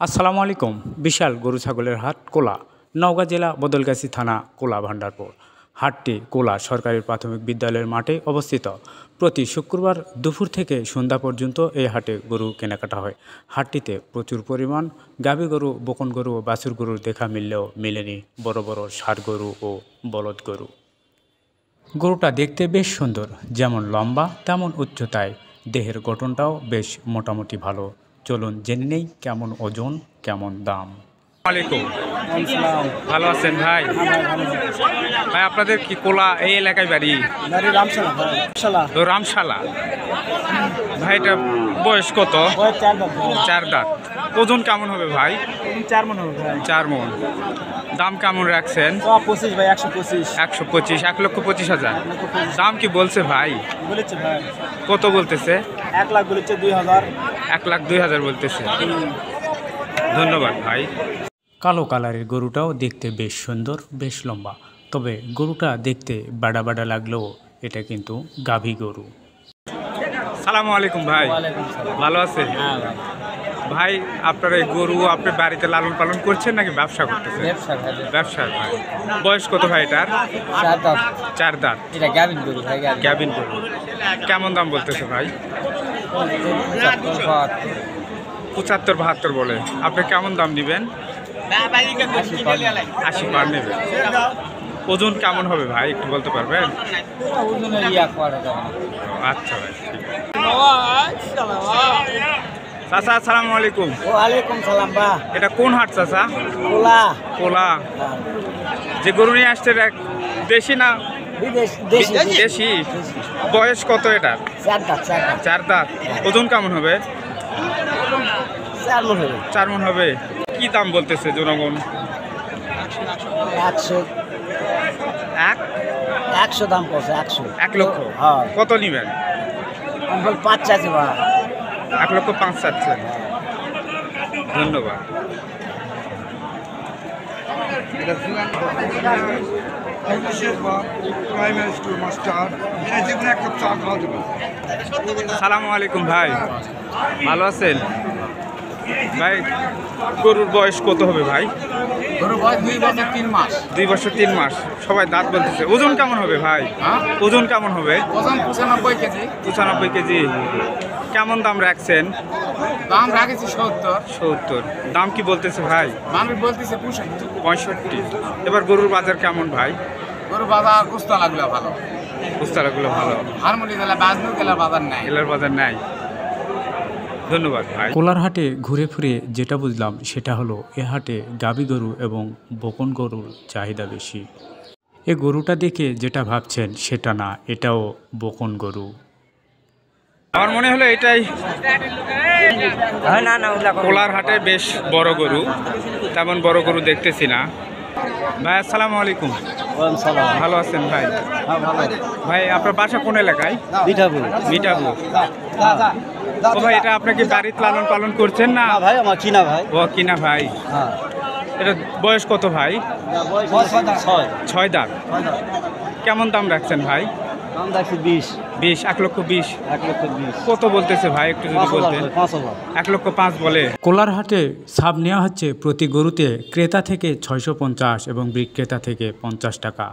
আসসালামু আলাইকুম। বিশাল গরু ছাগলের হাট কোলা, নওগাঁ জেলা বদলগাছি থানা, কোলা ভান্ডারপুর। হাটটি কোলা সরকারি প্রাথমিক বিদ্যালয়ের মাঠে অবস্থিত। প্রতি শুক্রবার দুপুর থেকে সন্ধ্যা পর্যন্ত এই হাটে গরু কেনাকাটা হয়। হাটটিতে প্রচুর পরিমাণ গাভী গরু, বকন গরু ও বাছুর গরুর দেখা মিললেও মেলেনি বড় বড় ষাঁড় গরু ও বলদ গরু। গরুটা দেখতে বেশ সুন্দর, যেমন লম্বা তেমন উচ্চতায়। দেহের গঠনটাও বেশ মোটামুটি ভালো। চলুন জেনে নেই কেমন ওজন, কেমন দাম। আলাইকুম, ভালো আছেন ভাই? ভাই আপনাদের কি কোলা এই এলাকায় বাড়ি? তো রামশালা। ভাই এটা বয়স কত? 4 দাঁত। ওজন কেমন হবে ভাই? 4 মণ হবে ভাই। 4 মণ। দাম কেমন রাখছেন? 25 ভাই, 125। 125, 1,25,000। দাম কি বলছে ভাই? বলেছে ভাই। কত বলতেছে? 1 লাখ বলেছে, 2000। 1,02,000 বলতেছে। ধন্যবাদ ভাই। কালো কালারের গরুটাও দেখতে বেশ সুন্দর, বেশ লম্বা। তবে গরুটা দেখতে বাড়া বাড়া লাগলেও এটা কিন্তু গাভী গরু। সালামু আলাইকুম ভাই, ভালো আছেন? ভাই আপনার এই গরু আপনি বাড়িতে লালন পালন করছেন নাকি ব্যবসা করতেছেন? ব্যবসা ভাই। বয়স কত ভাই এটার? 4 দাঁত। এটা গাবিন গরু ভাই। গাভিন গরু। কেমন দাম বলতেছে ভাই? 75-72 বলে। আপনি কেমন দাম নেবেন? 80 পার নেবেন। ওজন কেমন হবে ভাই একটু বলতে পারবেন? আচ্ছা ভাই, চাচা আসসালামু আলাইকুম। ওয়ালাইকুম সালাম। বা এটা কোন হাট চাচা? কোলা। কোলা। যে গরু নিয়ে আসছে দেশি না দেশি? বয়স কত এটা? 4 দাঁত। 4 দাঁত। ওজন কেমন হবে? 4 মণ হবে। 4 মণ হবে। কি দাম বলতেছে জনগণ? 100 দাম পড়ছে। 1 লক্ষ। হ্যাঁ। কত নিবেন? আমি বল 5 চাইছি ভাই। 1,05,000 চাচ্ছেন। ধন্যবাদ। সালামু আলাইকুম ভাই, ভালো আছেন? ভাই গরুর বয়স কত হবে ভাই? গরু বয়স 2 বছর 3 মাস। 2 বছর 3 মাস। সবাই দাঁত বলতেছে। ওজন কেমন হবে ভাই? ওজন কেমন হবে? ওজন 95 কেজি। 95 কেজি। কেমন দাম রাখছেন? দাম রাখেছি 70। দাম কি বলতেছে ভাই? মানুষ বলতেছে 65। এবার গরুর বাজার কেমন ভাই? গরু বাজার কুস্তা লাগলো ভালো। কুস্তারাগুলো ভালো। হারমোনি গেলে বাজনু গেলে বাজার নাই। এলার বাজার নাই। ধন্যবাদ ভাই। কোলার হাটে ঘুরে ফিরে যেটা বুঝলাম সেটা হলো এ হাটে গাভী গরু এবং বকন গরুর চাহিদা বেশি। এ গরুটা দেখে যেটা ভাবছেন সেটা না, এটাও বকন গরু। আমার মনে হলো এটাই কোলার হাটে বেশ বড় গরু। তেমন বড় গরু দেখতেছি না। ভাই আসসালামু আলাইকুম। ভালো আছেন ভাই? ভাই আপনার বাসা কোন এলাকায়? মিঠাপুর। ও ভাই এটা আপনাকে বাড়িতে লালন পালন করছেন না ভাই? আমার কিনা ভাই। ও কিনা ভাই। এটা বয়স কত ভাই? 6 দাঁত। কেমন দাম রাখছেন ভাই? দাম রাখছি 20। 1,20,000। 1,20,000। কত বলতেছে ভাই একটু যদি বলতেন? 1,05,000 বলে। কোলার হাটে ছাপ নেওয়া হচ্ছে প্রতি গরুতে ক্রেতা থেকে 650 এবং বিক্রেতা থেকে 50 টাকা।